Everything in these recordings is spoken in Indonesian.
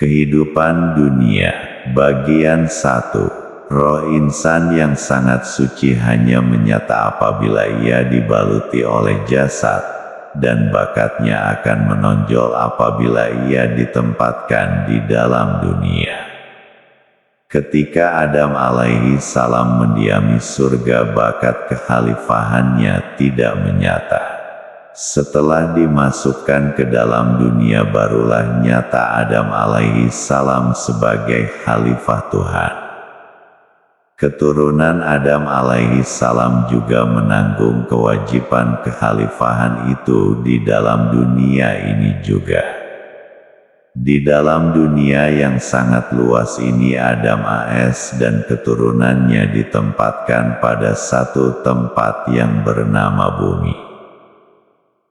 Kehidupan dunia, bagian 1. Roh insan yang sangat suci hanya menyata apabila ia dibaluti oleh jasad, dan bakatnya akan menonjol apabila ia ditempatkan di dalam dunia. Ketika Adam alaihi salam mendiami surga, bakat kekhalifahannya tidak menyata. Setelah dimasukkan ke dalam dunia barulah nyata Adam alaihi salam sebagai khalifah Tuhan. Keturunan Adam alaihi salam juga menanggung kewajiban kekhalifahan itu di dalam dunia ini juga. Di dalam dunia yang sangat luas ini Adam AS dan keturunannya ditempatkan pada satu tempat yang bernama bumi.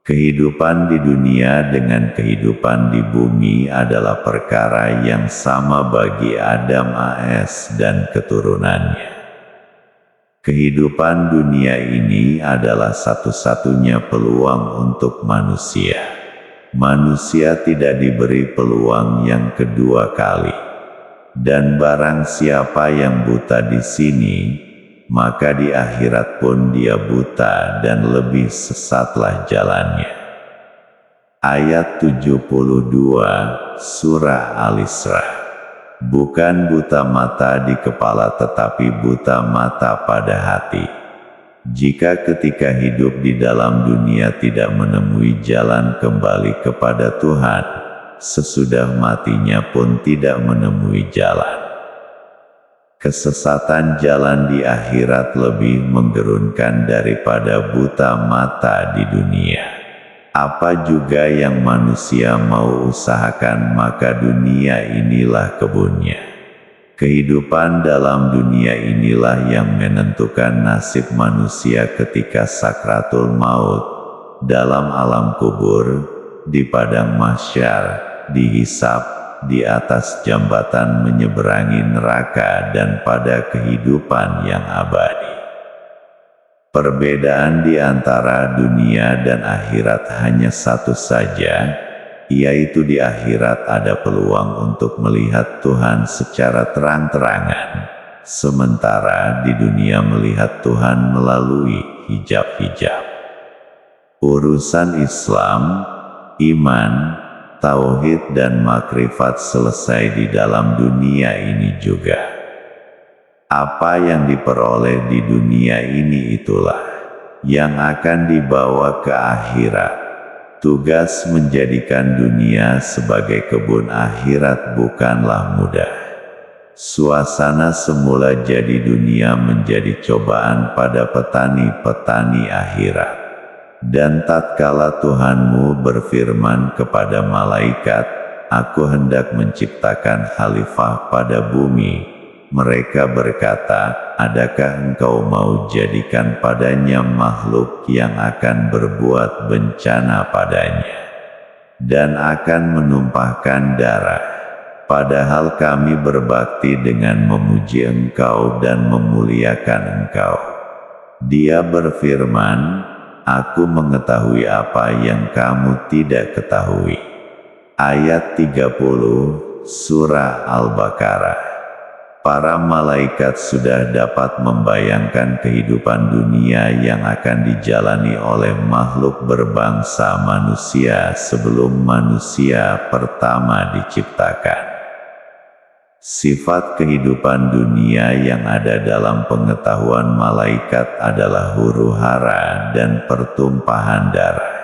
Kehidupan di dunia dengan kehidupan di bumi adalah perkara yang sama bagi Adam AS dan keturunannya. Kehidupan dunia ini adalah satu-satunya peluang untuk manusia. Manusia tidak diberi peluang yang kedua kali. Dan barang siapa yang buta di sini, maka di akhirat pun dia buta dan lebih sesatlah jalannya. Ayat 72, Surah Al-Isra. Bukan buta mata di kepala tetapi buta mata pada hati. Jika ketika hidup di dalam dunia tidak menemui jalan kembali kepada Tuhan, sesudah matinya pun tidak menemui jalan. Kesesatan jalan di akhirat lebih menggerunkan daripada buta mata di dunia. Apa juga yang manusia mau usahakan, maka dunia inilah kebunnya. Kehidupan dalam dunia inilah yang menentukan nasib manusia ketika sakratul maut, dalam alam kubur, di padang mahsyar, dihisab, di atas jambatan menyeberangi neraka dan pada kehidupan yang abadi. Perbedaan di antara dunia dan akhirat hanya satu saja, yaitu di akhirat ada peluang untuk melihat Tuhan secara terang-terangan, sementara di dunia melihat Tuhan melalui hijab-hijab. Urusan Islam, iman, tauhid dan makrifat selesai di dalam dunia ini juga. Apa yang diperoleh di dunia ini itulah yang akan dibawa ke akhirat. Tugas menjadikan dunia sebagai kebun akhirat bukanlah mudah. Suasana semula jadi dunia menjadi cobaan pada petani-petani akhirat. Dan tatkala Tuhanmu berfirman kepada malaikat, "Aku hendak menciptakan khalifah pada bumi," mereka berkata, "Adakah engkau mau jadikan padanya makhluk yang akan berbuat bencana padanya dan akan menumpahkan darah? Padahal kami berbakti dengan memuji engkau dan memuliakan engkau." Dia berfirman, "Aku mengetahui apa yang kamu tidak ketahui." Ayat 30, Surah Al-Baqarah. Para malaikat sudah dapat membayangkan kehidupan dunia yang akan dijalani oleh makhluk berbangsa manusia sebelum manusia pertama diciptakan. Sifat kehidupan dunia yang ada dalam pengetahuan malaikat adalah huru-hara dan pertumpahan darah.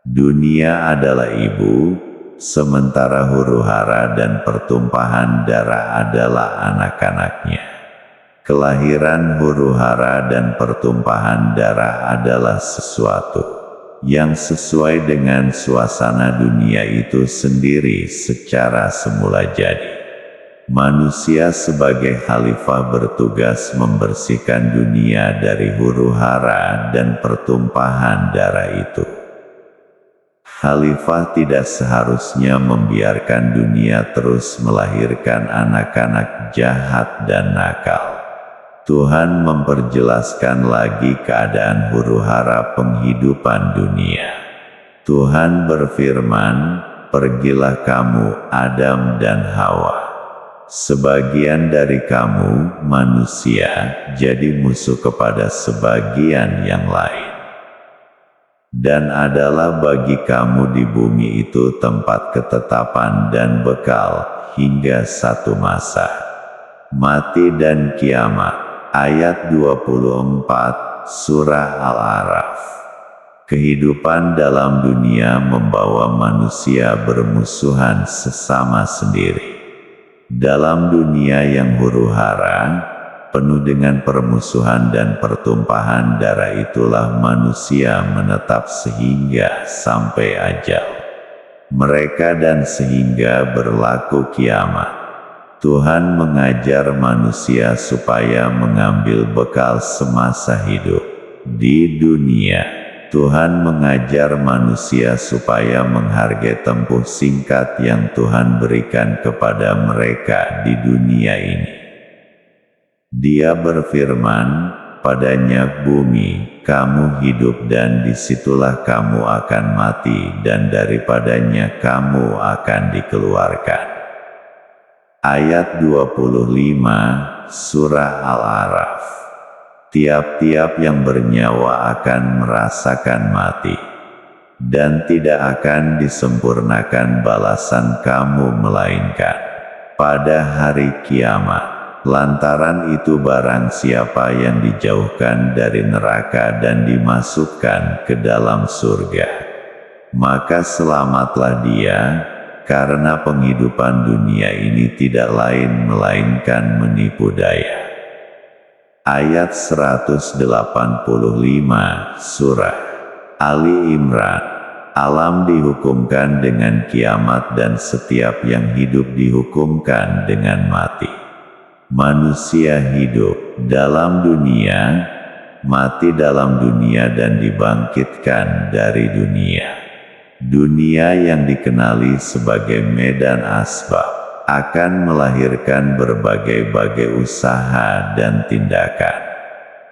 Dunia adalah ibu, sementara huru-hara dan pertumpahan darah adalah anak-anaknya. Kelahiran huru-hara dan pertumpahan darah adalah sesuatu yang sesuai dengan suasana dunia itu sendiri secara semula jadi. Manusia sebagai khalifah bertugas membersihkan dunia dari huru-hara dan pertumpahan darah itu. Khalifah tidak seharusnya membiarkan dunia terus melahirkan anak-anak jahat dan nakal. Tuhan memperjelaskan lagi keadaan huru-hara penghidupan dunia. Tuhan berfirman, pergilah kamu, Adam dan Hawa. Sebagian dari kamu, manusia, jadi musuh kepada sebagian yang lain. Dan adalah bagi kamu di bumi itu tempat ketetapan dan bekal, hingga satu masa. Mati dan kiamat. Ayat 24, Surah Al-A'raf. Kehidupan dalam dunia membawa manusia bermusuhan sesama sendiri. Dalam dunia yang huru-hara, penuh dengan permusuhan dan pertumpahan darah, itulah manusia menetap sehingga sampai ajal mereka dan sehingga berlaku kiamat. Tuhan mengajar manusia supaya mengambil bekal semasa hidup di dunia. Tuhan mengajar manusia supaya menghargai tempuh singkat yang Tuhan berikan kepada mereka di dunia ini. Dia berfirman, padanya bumi, kamu hidup dan disitulah kamu akan mati dan daripadanya kamu akan dikeluarkan. Ayat 25, Surah Al-A'raf. Tiap-tiap yang bernyawa akan merasakan mati, dan tidak akan disempurnakan balasan kamu melainkan pada hari kiamat. Lantaran itu barang siapa yang dijauhkan dari neraka dan dimasukkan ke dalam surga, maka selamatlah dia, karena penghidupan dunia ini tidak lain melainkan menipu daya. Ayat 185, Surah Ali Imran. Alam dihukumkan dengan kiamat dan setiap yang hidup dihukumkan dengan mati. Manusia hidup dalam dunia, mati dalam dunia dan dibangkitkan dari dunia. Dunia yang dikenali sebagai medan asbab akan melahirkan berbagai-bagai usaha dan tindakan.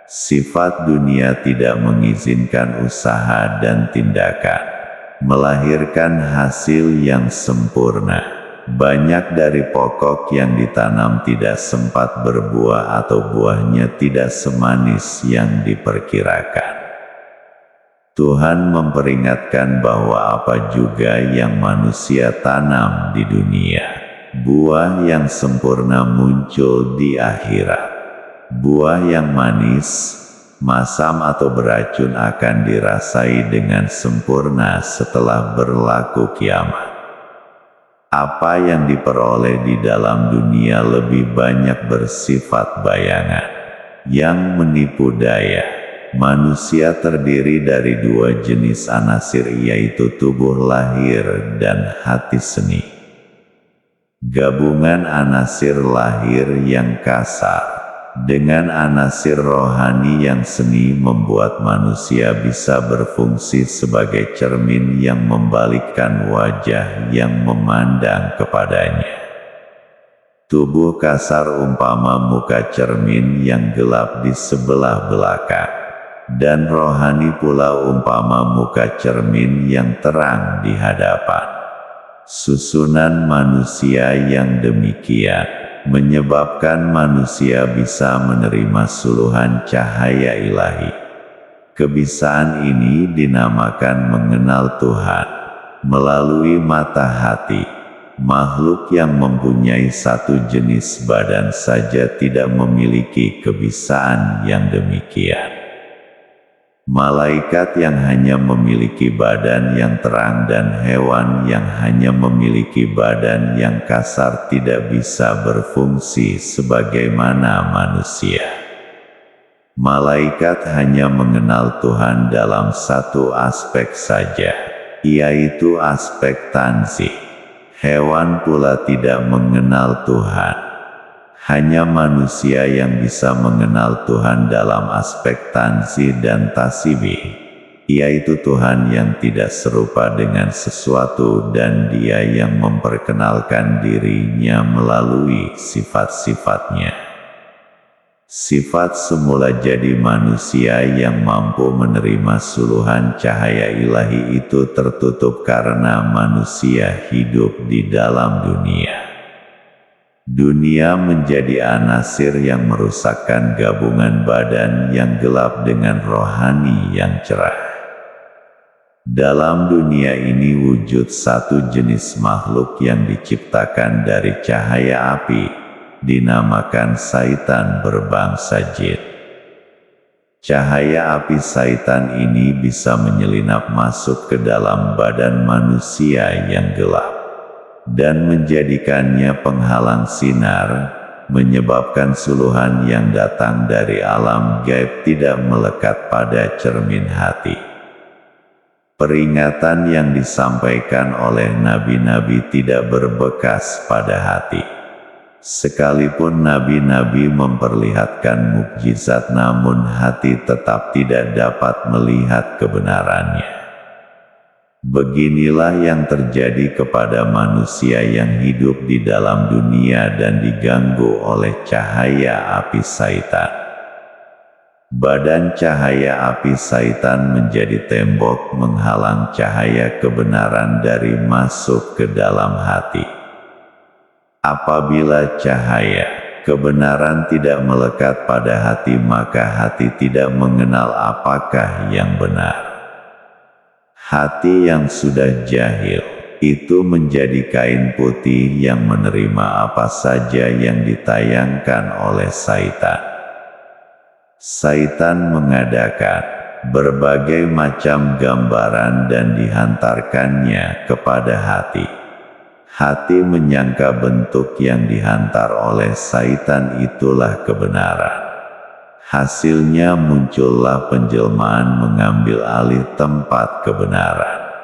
Sifat dunia tidak mengizinkan usaha dan tindakan melahirkan hasil yang sempurna. Banyak dari pokok yang ditanam tidak sempat berbuah atau buahnya tidak semanis yang diperkirakan. Tuhan memperingatkan bahwa apa juga yang manusia tanam di dunia, buah yang sempurna muncul di akhirat. Buah yang manis, masam atau beracun akan dirasai dengan sempurna setelah berlaku kiamat. Apa yang diperoleh di dalam dunia lebih banyak bersifat bayangan yang menipu daya. Manusia terdiri dari dua jenis anasir, yaitu tubuh lahir dan hati seni. Gabungan anasir lahir yang kasar dengan anasir rohani yang seni membuat manusia bisa berfungsi sebagai cermin yang membalikkan wajah yang memandang kepadanya. Tubuh kasar umpama muka cermin yang gelap di sebelah belakang, dan rohani pula umpama muka cermin yang terang di hadapan. Susunan manusia yang demikian menyebabkan manusia bisa menerima suluhan cahaya ilahi. Kebisaan ini dinamakan mengenal Tuhan melalui mata hati. Makhluk yang mempunyai satu jenis badan saja tidak memiliki kebisaan yang demikian. Malaikat yang hanya memiliki badan yang terang dan hewan yang hanya memiliki badan yang kasar tidak bisa berfungsi sebagaimana manusia. Malaikat hanya mengenal Tuhan dalam satu aspek saja, yaitu aspek tanzih. Hewan pula tidak mengenal Tuhan. Hanya manusia yang bisa mengenal Tuhan dalam aspek tanzih dan tasbih, yaitu Tuhan yang tidak serupa dengan sesuatu dan Dia yang memperkenalkan dirinya melalui sifat-sifatnya. Sifat semula jadi manusia yang mampu menerima suluhan cahaya ilahi itu tertutup karena manusia hidup di dalam dunia. Dunia menjadi anasir yang merusakkan gabungan badan yang gelap dengan rohani yang cerah. Dalam dunia ini wujud satu jenis makhluk yang diciptakan dari cahaya api, dinamakan Saitan berbangsa jin. Cahaya api Saitan ini bisa menyelinap masuk ke dalam badan manusia yang gelap dan menjadikannya penghalang sinar, menyebabkan suluhan yang datang dari alam gaib tidak melekat pada cermin hati. Peringatan yang disampaikan oleh nabi-nabi tidak berbekas pada hati. Sekalipun nabi-nabi memperlihatkan mukjizat, namun hati tetap tidak dapat melihat kebenarannya. Beginilah yang terjadi kepada manusia yang hidup di dalam dunia dan diganggu oleh cahaya api Saitan. Badan cahaya api Saitan menjadi tembok menghalang cahaya kebenaran dari masuk ke dalam hati. Apabila cahaya kebenaran tidak melekat pada hati, maka hati tidak mengenal apakah yang benar. Hati yang sudah jahil itu menjadi kain putih yang menerima apa saja yang ditayangkan oleh Saitan. Saitan mengadakan berbagai macam gambaran dan dihantarkannya kepada hati. Hati menyangka bentuk yang dihantar oleh Saitan itulah kebenaran. Hasilnya muncullah penjelmaan mengambil alih tempat kebenaran.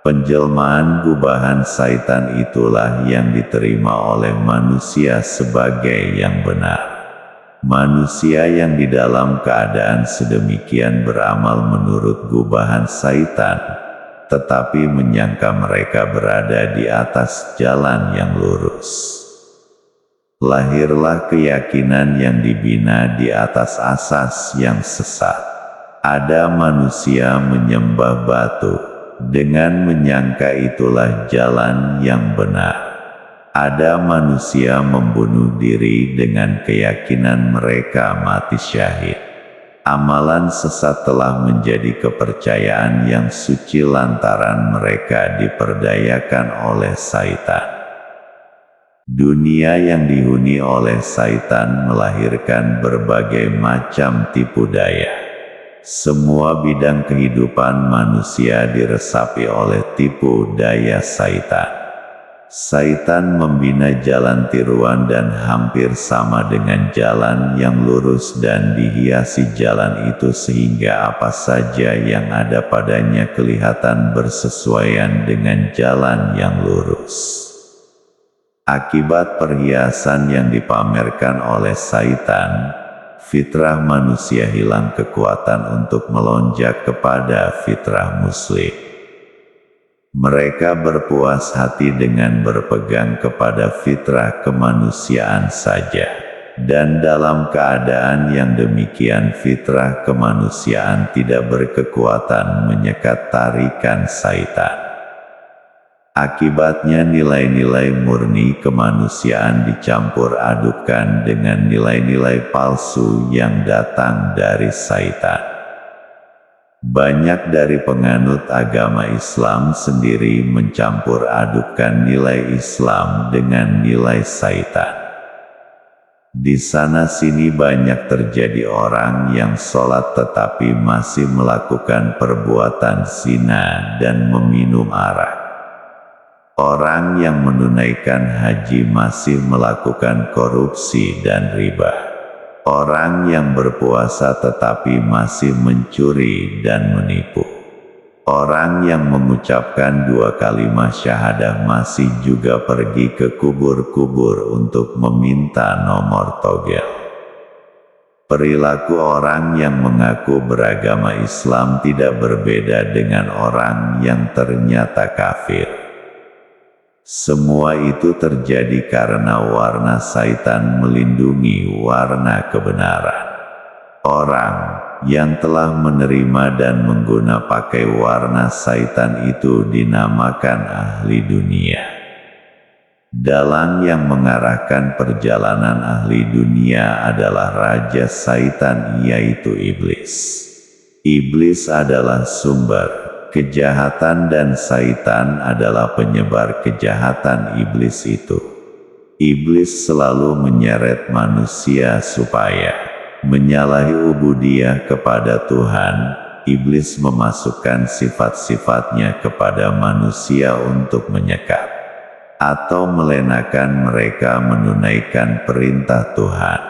Penjelmaan gubahan Saitan itulah yang diterima oleh manusia sebagai yang benar. Manusia yang di dalam keadaan sedemikian beramal menurut gubahan Saitan, tetapi menyangka mereka berada di atas jalan yang lurus. Lahirlah keyakinan yang dibina di atas asas yang sesat. Ada manusia menyembah batu, dengan menyangka itulah jalan yang benar. Ada manusia membunuh diri dengan keyakinan mereka mati syahid. Amalan sesat telah menjadi kepercayaan yang suci lantaran mereka diperdayakan oleh Saitan. Dunia yang dihuni oleh Saitan melahirkan berbagai macam tipu daya. Semua bidang kehidupan manusia diresapi oleh tipu daya Saitan. Saitan membina jalan tiruan dan hampir sama dengan jalan yang lurus dan dihiasi jalan itu sehingga apa saja yang ada padanya kelihatan bersesuaian dengan jalan yang lurus. Akibat perhiasan yang dipamerkan oleh Saitan, fitrah manusia hilang kekuatan untuk melonjak kepada fitrah muslim. Mereka berpuas hati dengan berpegang kepada fitrah kemanusiaan saja. Dan dalam keadaan yang demikian fitrah kemanusiaan tidak berkekuatan menyekat tarikan Saitan. Akibatnya nilai-nilai murni kemanusiaan dicampur adukan dengan nilai-nilai palsu yang datang dari Saitan. Banyak dari penganut agama Islam sendiri mencampur adukan nilai Islam dengan nilai Saitan. Di sana-sini banyak terjadi orang yang sholat tetapi masih melakukan perbuatan zina dan meminum arak. Orang yang menunaikan haji masih melakukan korupsi dan riba. Orang yang berpuasa tetapi masih mencuri dan menipu. Orang yang mengucapkan 2 kalimat syahadah masih juga pergi ke kubur-kubur untuk meminta nomor togel. Perilaku orang yang mengaku beragama Islam tidak berbeda dengan orang yang ternyata kafir. Semua itu terjadi karena warna syaitan melindungi warna kebenaran. Orang yang telah menerima dan menggunakan pakai warna syaitan itu dinamakan ahli dunia. Dalang yang mengarahkan perjalanan ahli dunia adalah raja syaitan, yaitu iblis. Iblis adalah sumber kejahatan dan syaitan adalah penyebar kejahatan iblis itu. Iblis selalu menyeret manusia supaya menyalahi ubudiyah kepada Tuhan. Iblis memasukkan sifat-sifatnya kepada manusia untuk menyekat atau melenakan mereka menunaikan perintah Tuhan.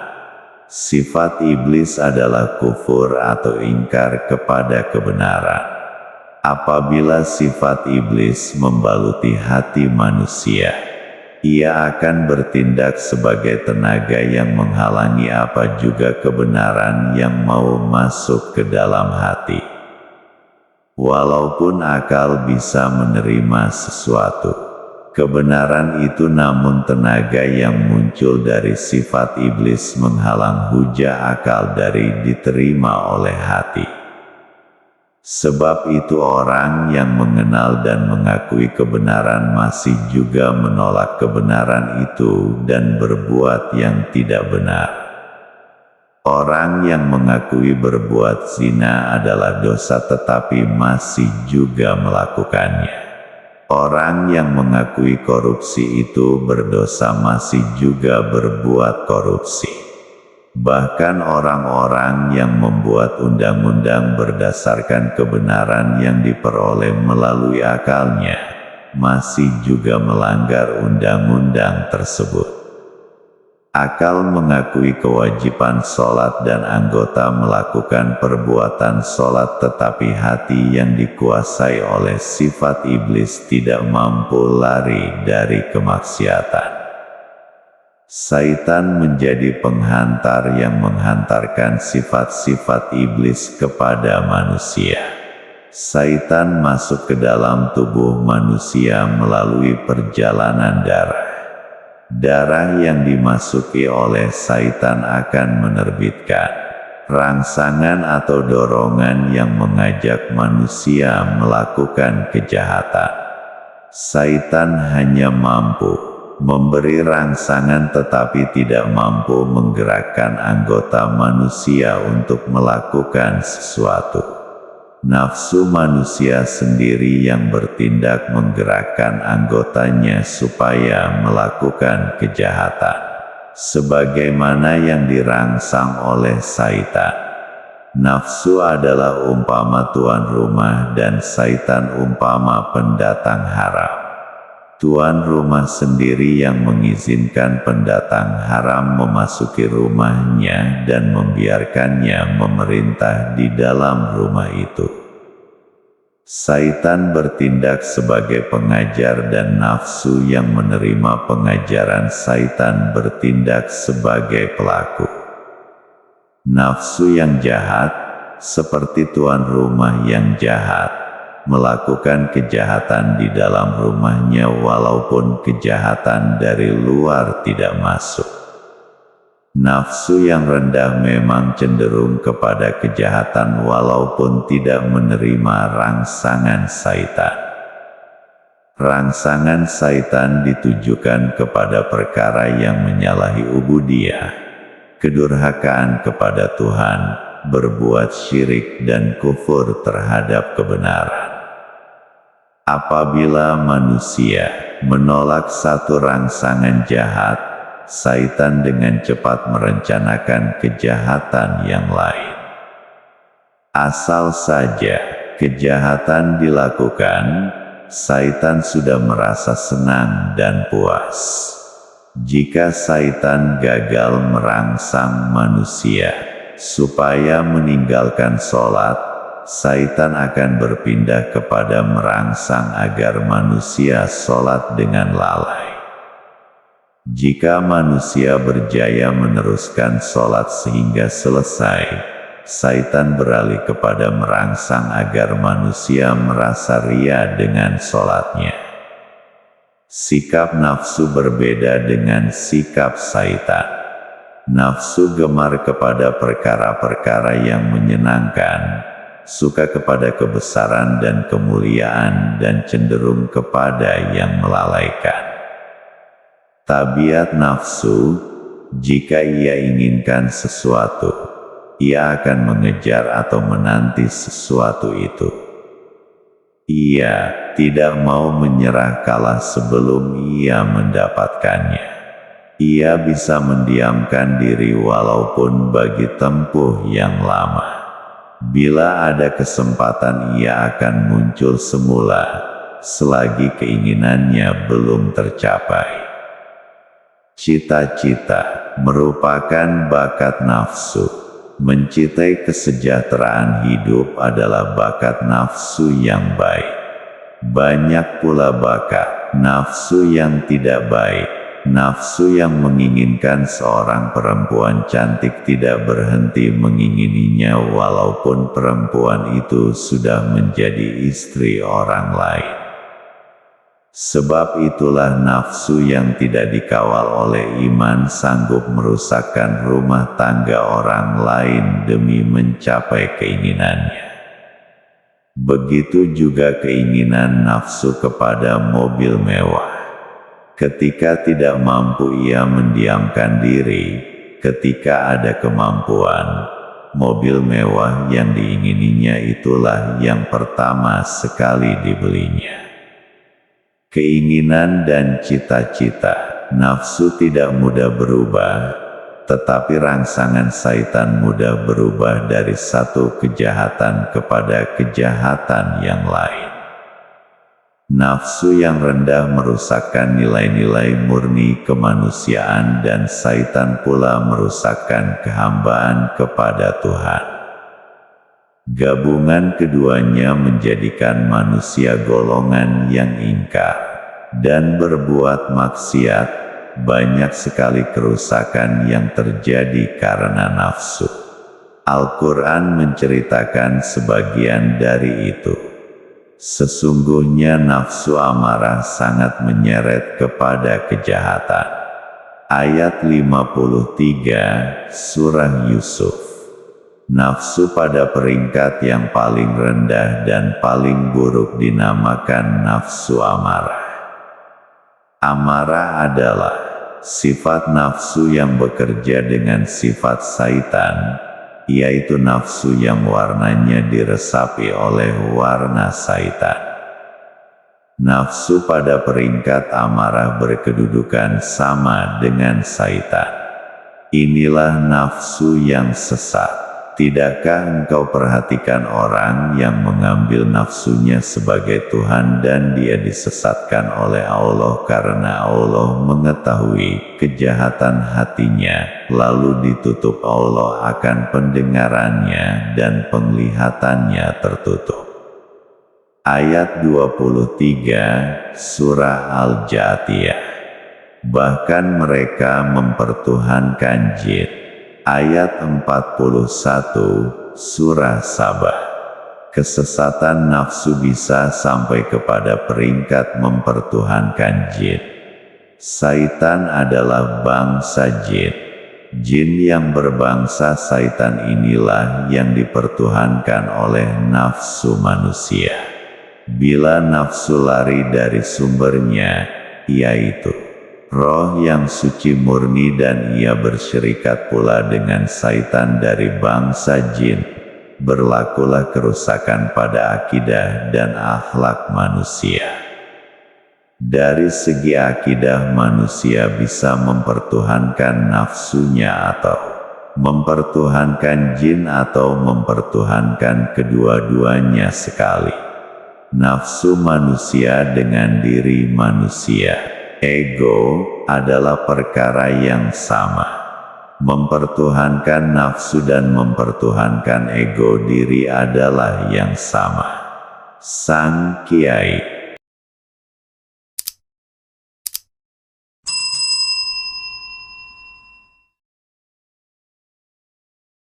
Sifat iblis adalah kufur atau ingkar kepada kebenaran. Apabila sifat iblis membaluti hati manusia, ia akan bertindak sebagai tenaga yang menghalangi apa juga kebenaran yang mau masuk ke dalam hati. Walaupun akal bisa menerima sesuatu kebenaran itu, namun tenaga yang muncul dari sifat iblis menghalang hujah akal dari diterima oleh hati. Sebab itu orang yang mengenal dan mengakui kebenaran masih juga menolak kebenaran itu dan berbuat yang tidak benar. Orang yang mengakui berbuat zina adalah dosa tetapi masih juga melakukannya. Orang yang mengakui korupsi itu berdosa masih juga berbuat korupsi. Bahkan orang-orang yang membuat undang-undang berdasarkan kebenaran yang diperoleh melalui akalnya, masih juga melanggar undang-undang tersebut. Akal mengakui kewajiban sholat dan anggota melakukan perbuatan sholat, tetapi hati yang dikuasai oleh sifat iblis tidak mampu lari dari kemaksiatan. Syaitan menjadi penghantar yang menghantarkan sifat-sifat iblis kepada manusia. Syaitan masuk ke dalam tubuh manusia melalui perjalanan darah. Darah yang dimasuki oleh syaitan akan menerbitkan rangsangan atau dorongan yang mengajak manusia melakukan kejahatan. Syaitan hanya mampu memberi rangsangan tetapi tidak mampu menggerakkan anggota manusia untuk melakukan sesuatu. Nafsu manusia sendiri yang bertindak menggerakkan anggotanya supaya melakukan kejahatan, sebagaimana yang dirangsang oleh syaitan. Nafsu adalah umpama tuan rumah dan syaitan umpama pendatang haram. Tuan rumah sendiri yang mengizinkan pendatang haram memasuki rumahnya dan membiarkannya memerintah di dalam rumah itu. Syaitan bertindak sebagai pengajar dan nafsu yang menerima pengajaran syaitan bertindak sebagai pelaku. Nafsu yang jahat, seperti tuan rumah yang jahat, melakukan kejahatan di dalam rumahnya walaupun kejahatan dari luar tidak masuk. Nafsu yang rendah memang cenderung kepada kejahatan walaupun tidak menerima rangsangan syaitan. Rangsangan syaitan ditujukan kepada perkara yang menyalahi ubudiyah, kedurhakaan kepada Tuhan, berbuat syirik dan kufur terhadap kebenaran. Apabila manusia menolak satu rangsangan jahat, syaitan dengan cepat merencanakan kejahatan yang lain. Asal saja kejahatan dilakukan, syaitan sudah merasa senang dan puas. Jika syaitan gagal merangsang manusia supaya meninggalkan sholat, syaitan akan berpindah kepada merangsang agar manusia sholat dengan lalai. Jika manusia berjaya meneruskan sholat sehingga selesai, syaitan beralih kepada merangsang agar manusia merasa ria dengan sholatnya. Sikap nafsu berbeda dengan sikap syaitan. Nafsu gemar kepada perkara-perkara yang menyenangkan, suka kepada kebesaran dan kemuliaan, dan cenderung kepada yang melalaikan. Tabiat nafsu, jika ia inginkan sesuatu, ia akan mengejar atau menanti sesuatu itu. Ia tidak mau menyerah kalah sebelum ia mendapatkannya. Ia bisa mendiamkan diri walaupun bagi tempuh yang lama. Bila ada kesempatan ia akan muncul semula, selagi keinginannya belum tercapai. Cita-cita merupakan bakat nafsu. Mencintai kesejahteraan hidup adalah bakat nafsu yang baik. Banyak pula bakat nafsu yang tidak baik. Nafsu yang menginginkan seorang perempuan cantik tidak berhenti mengingininya walaupun perempuan itu sudah menjadi istri orang lain. Sebab itulah nafsu yang tidak dikawal oleh iman sanggup merusakkan rumah tangga orang lain demi mencapai keinginannya. Begitu juga keinginan nafsu kepada mobil mewah. Ketika tidak mampu ia mendiamkan diri, ketika ada kemampuan, mobil mewah yang diingininya itulah yang pertama sekali dibelinya. Keinginan dan cita-cita nafsu tidak mudah berubah, tetapi rangsangan syaitan mudah berubah dari satu kejahatan kepada kejahatan yang lain. Nafsu yang rendah merusakkan nilai-nilai murni kemanusiaan dan syaitan pula merusakkan kehambaan kepada Tuhan. Gabungan keduanya menjadikan manusia golongan yang ingkar dan berbuat maksiat. Banyak sekali kerusakan yang terjadi karena nafsu. Al-Quran menceritakan sebagian dari itu. Sesungguhnya nafsu amarah sangat menyeret kepada kejahatan. Ayat 53, Surah Yusuf. Nafsu pada peringkat yang paling rendah dan paling buruk dinamakan nafsu amarah. Amarah adalah sifat nafsu yang bekerja dengan sifat syaitan, yaitu nafsu yang warnanya diresapi oleh warna syaitan. Nafsu pada peringkat amarah berkedudukan sama dengan syaitan. Inilah nafsu yang sesat. Tidakkah engkau perhatikan orang yang mengambil nafsunya sebagai Tuhan dan dia disesatkan oleh Allah karena Allah mengetahui kejahatan hatinya, lalu ditutup Allah akan pendengarannya dan penglihatannya tertutup. Ayat 23, Surah Al-Jathiyah. Bahkan mereka mempertuhankan jin. Ayat 41, Surah Sabah. Kesesatan nafsu bisa sampai kepada peringkat mempertuhankan jin. Syaitan adalah bangsa jin. Jin yang berbangsa syaitan inilah yang dipertuhankan oleh nafsu manusia. Bila nafsu lari dari sumbernya, yaitu roh yang suci murni dan ia bersyirikat pula dengan syaitan dari bangsa jin, berlakulah kerusakan pada akidah dan akhlak manusia. Dari segi akidah manusia bisa mempertuhankan nafsunya atau mempertuhankan jin atau mempertuhankan kedua-duanya sekali. Nafsu manusia dengan diri manusia, ego, adalah perkara yang sama. Mempertuhankan nafsu dan mempertuhankan ego diri adalah yang sama. Sang Kiai